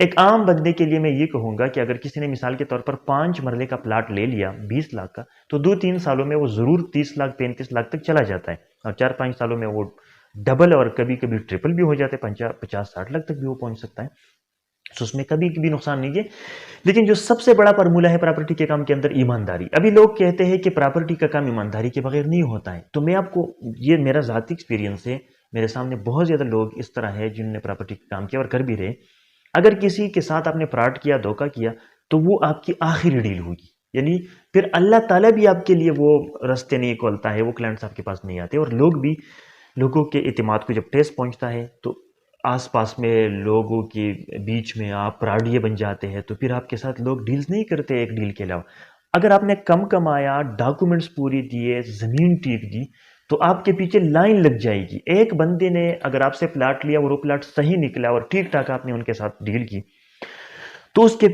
ایک عام بندے کے لیے میں یہ کہوں گا کہ اگر کسی نے مثال کے طور پر 5 مرلے کا پلاٹ لے لیا 20 لاکھ کا، تو 2-3 سالوں میں وہ ضرور 30 لاکھ 35 لاکھ تک چلا جاتا ہے، اور 4-5 سالوں میں وہ ڈبل اور کبھی کبھی ٹرپل بھی ہو جاتے ہیں، 50-60 لاکھ تک بھی وہ پہنچ سکتا ہے. تو اس میں کبھی کبھی نقصان نہیں ہے. لیکن جو سب سے بڑا فارمولہ ہے پراپرٹی کے کام کے اندر، ایمانداری. ابھی لوگ کہتے ہیں کہ پراپرٹی کا کام ایمانداری کے بغیر نہیں ہوتا ہے. تو میں آپ کو، یہ میرا ذاتی ایکسپیرینس ہے، میرے سامنے بہت زیادہ لوگ اس طرح ہے جنہوں نے پراپرٹی کا کام کیا اور کر بھی رہے. اگر کسی کے ساتھ آپ نے فراڈ کیا، دھوکہ کیا، تو وہ آپ کی آخری ڈیل ہوگی. یعنی پھر اللہ تعالیٰ بھی آپ کے لیے وہ رستے نہیں کھولتا ہے، وہ کلائنٹس آپ کے پاس نہیں آتے. اور لوگوں کے اعتماد کو جب ٹیسٹ پہنچتا ہے تو آس پاس میں لوگوں کے بیچ میں آپ پراڈیے بن جاتے ہیں، تو پھر آپ کے ساتھ لوگ ڈیلز نہیں کرتے ایک ڈیل کے علاوہ. اگر آپ نے کم کمایا، ڈاکومنٹس پوری دیے، زمین ٹھیک دی، تو آپ کے پیچھے لائن لگ جائے گی. ایک بندے نے اگر آپ سے پلاٹ لیا اور وہ پلاٹ صحیح نکلا اور ٹھیک ٹھاک آپ نے ان کے ساتھ ڈیل کی، تو اس کے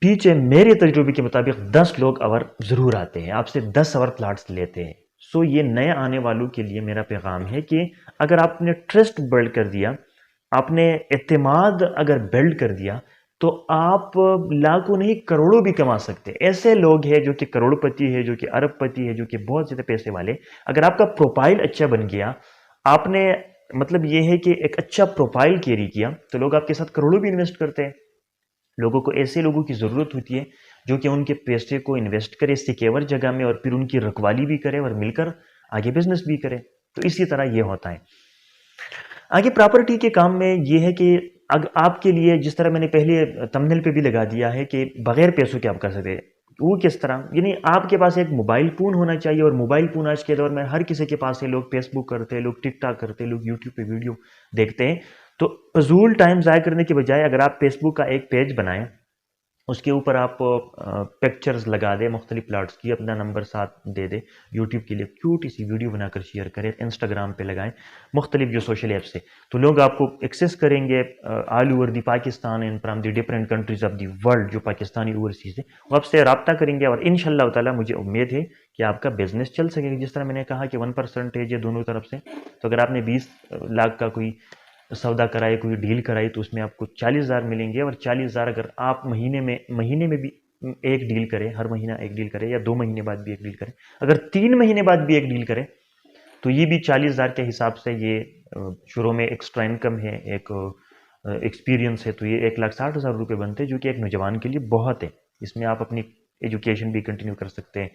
پیچھے میرے تجربے کے مطابق 10 لوگ اور ضرور آتے ہیں، آپ سے 10 اور پلاٹس لیتے ہیں. سو یہ نئے آنے والوں کے لیے میرا پیغام ہے کہ اگر آپ نے ٹرسٹ بلڈ کر دیا، آپ نے اعتماد اگر بلڈ کر دیا، تو آپ لاکھوں نہیں کروڑوں بھی کما سکتے. ایسے لوگ ہیں جو کہ کروڑ پتی ہے، جو کہ ارب پتی ہے، جو کہ بہت زیادہ پیسے والے. اگر آپ کا پروفائل اچھا بن گیا، آپ نے مطلب یہ ہے کہ ایک اچھا پروفائل کیری کیا، تو لوگ آپ کے ساتھ کروڑوں بھی انویسٹ کرتے ہیں. لوگوں کو ایسے لوگوں کی ضرورت ہوتی ہے جو کہ ان کے پیسے کو انویسٹ کرے سیکیور جگہ میں، اور پھر ان کی رکھوالی بھی کرے اور مل کر آگے بزنس بھی کرے. تو اسی طرح یہ ہوتا ہے. آگے پراپرٹی کے کام میں یہ ہے کہ آپ کے لیے، جس طرح میں نے پہلے تمنیل پہ بھی لگا دیا ہے کہ بغیر پیسوں کے آپ کر سکتے ہیں. وہ کس طرح؟ یعنی آپ کے پاس ایک موبائل فون ہونا چاہیے، اور موبائل فون آج کے دور میں ہر کسی کے پاس ہے. لوگ فیس بک کرتے ہیں، لوگ ٹک ٹاک کرتے ہیں، لوگ یوٹیوب پہ ویڈیو دیکھتے ہیں. تو فضول ٹائم ضائع کرنے کے بجائے اگر آپ فیس بک کا ایک پیج بنائیں، اس کے اوپر آپ پکچرز لگا دیں مختلف پلاٹس کی، اپنا نمبر ساتھ دے دیں، یوٹیوب کے لیے کیوٹی سی ویڈیو بنا کر شیئر کریں، انسٹاگرام پہ لگائیں، مختلف جو سوشل ایپس ہے، تو لوگ آپ کو ایکسیس کریں گے all over the Pakistan and from the different countries of the world. جو پاکستانی اوورسیز ہے وہ آپ سے رابطہ کریں گے، اور انشاءاللہ تعالیٰ مجھے امید ہے کہ آپ کا بزنس چل سکے گا. جس طرح میں نے کہا کہ 1% ہے دونوں طرف سے. تو اگر آپ نے 20 لاکھ کا کوئی سودا کرائے، کوئی ڈیل کرائی، تو اس میں آپ کو 40,000 ملیں گے. اور 40,000 اگر آپ مہینے میں بھی ایک ڈیل کریں، ہر مہینہ ایک ڈیل کریں، یا 2 مہینے بعد بھی ایک ڈیل کریں، اگر 3 مہینے بعد بھی ایک ڈیل کریں، تو یہ بھی 40,000 کے حساب سے یہ شروع میں ایکسٹرا انکم ہے، ایک ایکسپیرینس ہے. تو یہ 1,60,000 روپے بنتے ہیں، جو کہ ایک نوجوان کے لیے بہت ہے. اس میں آپ اپنی ایجوکیشن بھی کنٹینیو کر سکتے ہیں،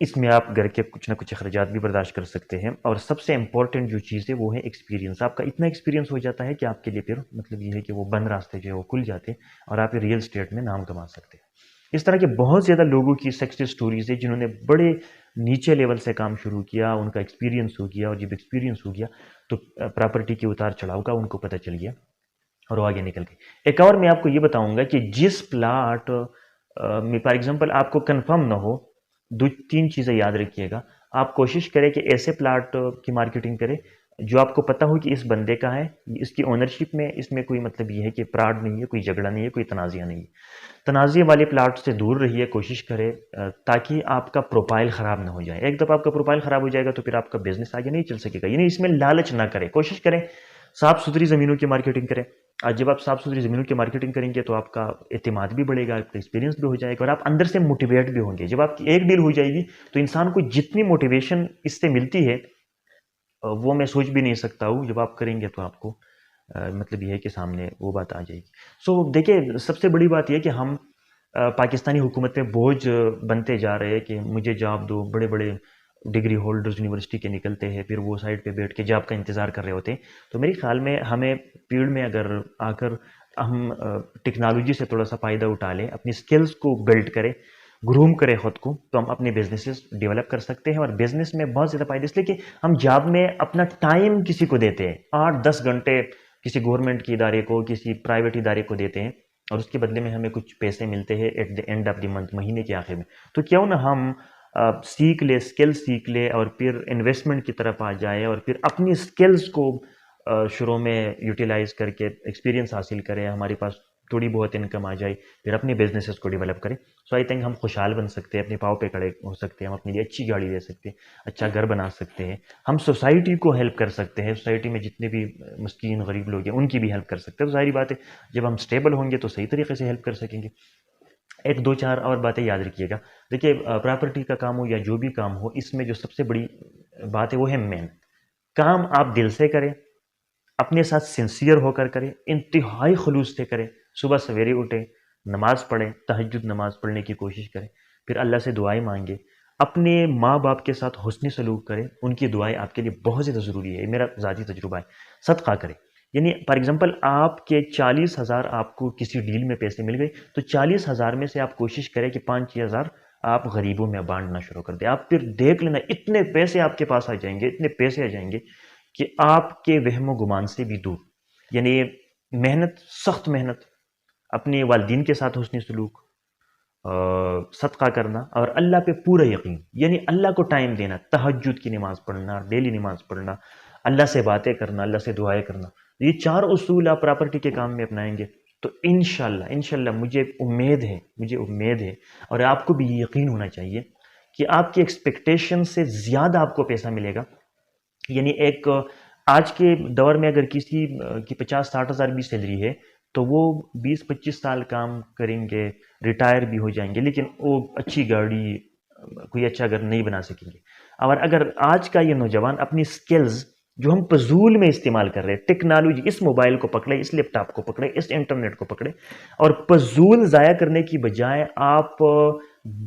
اس میں آپ گھر کے کچھ نہ کچھ اخراجات بھی برداشت کر سکتے ہیں. اور سب سے امپورٹنٹ جو چیز ہے وہ ہے ایکسپیرینس. آپ کا اتنا ایکسپیرینس ہو جاتا ہے کہ آپ کے لیے پھر مطلب یہ ہے کہ وہ بند راستے جو ہے وہ کھل جاتے ہیں، اور آپ ریئل اسٹیٹ میں نام کما سکتے ہیں. اس طرح کے بہت زیادہ لوگوں کی سکسیس سٹوریز ہیں جنہوں نے بڑے نیچے لیول سے کام شروع کیا، ان کا ایکسپیرینس ہو گیا، اور جب ایکسپیرینس ہو گیا تو پراپرٹی کے اتار چڑھاؤ کا ان کو پتہ چل گیا اور وہ آگے نکل گئے. ایک اور میں آپ کو یہ بتاؤں گا کہ جس پلاٹ میں فار ایگزامپل آپ کو کنفرم نہ ہو، 2-3 چیزیں یاد رکھیے گا. آپ کوشش کریں کہ ایسے پلاٹ کی مارکیٹنگ کریں جو آپ کو پتہ ہو کہ اس بندے کا ہے، اس کی اونرشپ میں اس میں کوئی مطلب یہ ہے کہ فراڈ نہیں ہے، کوئی جھگڑا نہیں ہے، کوئی تنازعہ نہیں ہے. تنازعے والے پلاٹ سے دور رہیے، کوشش کریں تاکہ آپ کا پروفائل خراب نہ ہو جائے. ایک دفعہ آپ کا پروفائل خراب ہو جائے گا تو پھر آپ کا بزنس آگے نہیں چل سکے گا. یعنی اس میں لالچ نہ کریں، کوشش کریں صاف ستھری زمینوں کی مارکیٹنگ کریں. آج جب آپ صاف ستھری زمینوں کی مارکیٹنگ کریں گے تو آپ کا اعتماد بھی بڑھے گا، آپ کا ایکسپیرینس بھی ہو جائے گا، اور آپ اندر سے موٹیویٹ بھی ہوں گے. جب آپ کی ایک ڈیل ہو جائے گی تو انسان کو جتنی موٹیویشن اس سے ملتی ہے وہ میں سوچ بھی نہیں سکتا ہوں. جب آپ کریں گے تو آپ کو مطلب یہ ہے کہ سامنے وہ بات آ جائے گی. سو دیکھیں، سب سے بڑی بات یہ کہ ہم پاکستانی حکومت میں بوجھ بنتے جا رہے ہیں کہ مجھے جاب دو. بڑے بڑے ڈگری ہولڈرز یونیورسٹی کے نکلتے ہیں، پھر وہ سائڈ پہ بیٹھ کے جاب کا انتظار کر رہے ہوتے ہیں. تو میرے خیال میں ہمیں پیڑ میں اگر آ کر ہم ٹیکنالوجی سے تھوڑا سا فائدہ اٹھا لیں، اپنی سکلز کو بلڈ کریں، گروم کریں خود کو، تو ہم اپنے بزنسز ڈیولپ کر سکتے ہیں. اور بزنس میں بہت زیادہ فائدہ اس لیے کہ ہم جاب میں اپنا ٹائم کسی کو دیتے ہیں، 8-10 گھنٹے کسی گورنمنٹ کے ادارے کو، کسی پرائیویٹ ادارے کو دیتے ہیں، اور اس کے بدلے میں ہمیں کچھ پیسے ملتے ہیں at the end of the month, مہینے کے آخر میں. تو کیوں نہ ہم سیکھ لے، اسکل سیکھ لے، اور پھر انویسٹمنٹ کی طرف آ جائے، اور پھر اپنی اسکلز کو شروع میں یوٹیلائز کر کے ایکسپیرینس حاصل کریں. ہمارے پاس تھوڑی بہت انکم آ جائے، پھر اپنے بزنسز کو ڈیولپ کریں. سو آئی تھنک ہم خوشحال بن سکتے ہیں، اپنے پاؤں پہ کھڑے ہو سکتے ہیں، ہم اپنے لیے اچھی گاڑی لے سکتے ہیں، اچھا گھر بنا سکتے ہیں، ہم سوسائٹی کو ہیلپ کر سکتے ہیں، سوسائٹی میں جتنے بھی مسکین غریب لوگ ہیں ان کی بھی ہیلپ کر سکتے ہیں. تو ظاہری بات ہے جب ہم اسٹیبل ہوں گے تو صحیح طریقے سے ہیلپ کر سکیں گے. ایک دو چار اور باتیں یاد رکھیے گا. دیکھیے پراپرٹی کا کام ہو یا جو بھی کام ہو، اس میں جو سب سے بڑی بات ہے وہ ہے مین کام. آپ دل سے کریں، اپنے ساتھ سنسیئر ہو کر کریں، انتہائی خلوص سے کریں. صبح سویرے اٹھیں، نماز پڑھیں، تہجد نماز پڑھنے کی کوشش کریں، پھر اللہ سے دعائیں مانگیں. اپنے ماں باپ کے ساتھ حسن سلوک کریں، ان کی دعائیں آپ کے لیے بہت زیادہ ضروری ہے. یہ میرا ذاتی تجربہ ہے. صدقہ کریں، یعنی فار ایگزامپل آپ کے 40,000 آپ کو کسی ڈیل میں پیسے مل گئے تو 40,000 میں سے آپ کوشش کریں کہ 5,000 آپ غریبوں میں بانٹنا شروع کر دیں. آپ پھر دیکھ لینا اتنے پیسے آپ کے پاس آ جائیں گے، اتنے پیسے آ جائیں گے کہ آپ کے وہم و گمان سے بھی دور. یعنی محنت، سخت محنت، اپنے والدین کے ساتھ حسن سلوک، صدقہ کرنا اور اللہ پہ پورا یقین، یعنی اللہ کو ٹائم دینا، تہجد کی نماز پڑھنا، ڈیلی نماز پڑھنا، اللہ سے باتیں کرنا، اللہ سے دعائیں کرنا. یہ 4 اصول آپ پراپرٹی کے کام میں اپنائیں گے تو انشاءاللہ مجھے امید ہے اور آپ کو بھی یہ یقین ہونا چاہیے کہ آپ کی ایکسپیکٹیشن سے زیادہ آپ کو پیسہ ملے گا. یعنی ایک آج کے دور میں اگر کسی کی 50-60 ہزار بھی سیلری ہے تو وہ 20-25 سال کام کریں گے، ریٹائر بھی ہو جائیں گے، لیکن وہ اچھی گاڑی، کوئی اچھا گھر نہیں بنا سکیں گے. اور اگر آج کا یہ نوجوان اپنی سکلز جو ہم فضول میں استعمال کر رہے ہیں، ٹیکنالوجی، اس موبائل کو پکڑے، اس لیپ ٹاپ کو پکڑے، اس انٹرنیٹ کو پکڑے اور فضول ضائع کرنے کی بجائے آپ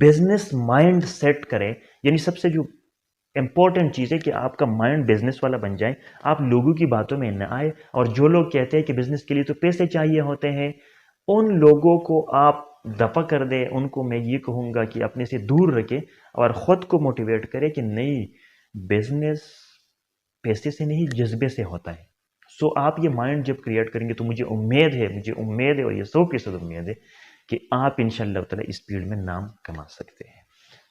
بزنس مائنڈ سیٹ کریں. یعنی سب سے جو امپورٹنٹ چیز ہے کہ آپ کا مائنڈ بزنس والا بن جائے، آپ لوگوں کی باتوں میں نہ آئے. اور جو لوگ کہتے ہیں کہ بزنس کے لیے تو پیسے چاہیے ہوتے ہیں، ان لوگوں کو آپ دفع کر دیں. ان کو میں یہ کہوں گا کہ اپنے سے دور رکھے اور خود کو موٹیویٹ کرے کہ نہیں، بزنس پیسے سے نہیں جذبے سے ہوتا ہے. سو آپ یہ مائنڈ جب کریٹ کریں گے تو مجھے امید ہے اور یہ 100% امید ہے کہ آپ انشاءاللہ تعالی اس فیلڈ میں نام کما سکتے ہیں.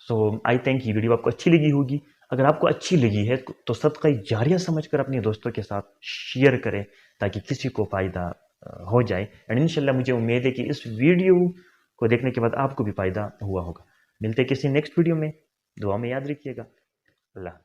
سو آئی تھنک یہ ویڈیو آپ کو اچھی لگی ہوگی. اگر آپ کو اچھی لگی ہے تو صدقہ جاریہ سمجھ کر اپنے دوستوں کے ساتھ شیئر کریں تاکہ کسی کو فائدہ ہو جائے. اینڈ انشاءاللہ مجھے امید ہے کہ اس ویڈیو کو دیکھنے کے بعد آپ کو بھی فائدہ ہوا ہوگا. ملتے کسی نیکسٹ ویڈیو میں، دعا میں یاد رکھیے گا. اللہ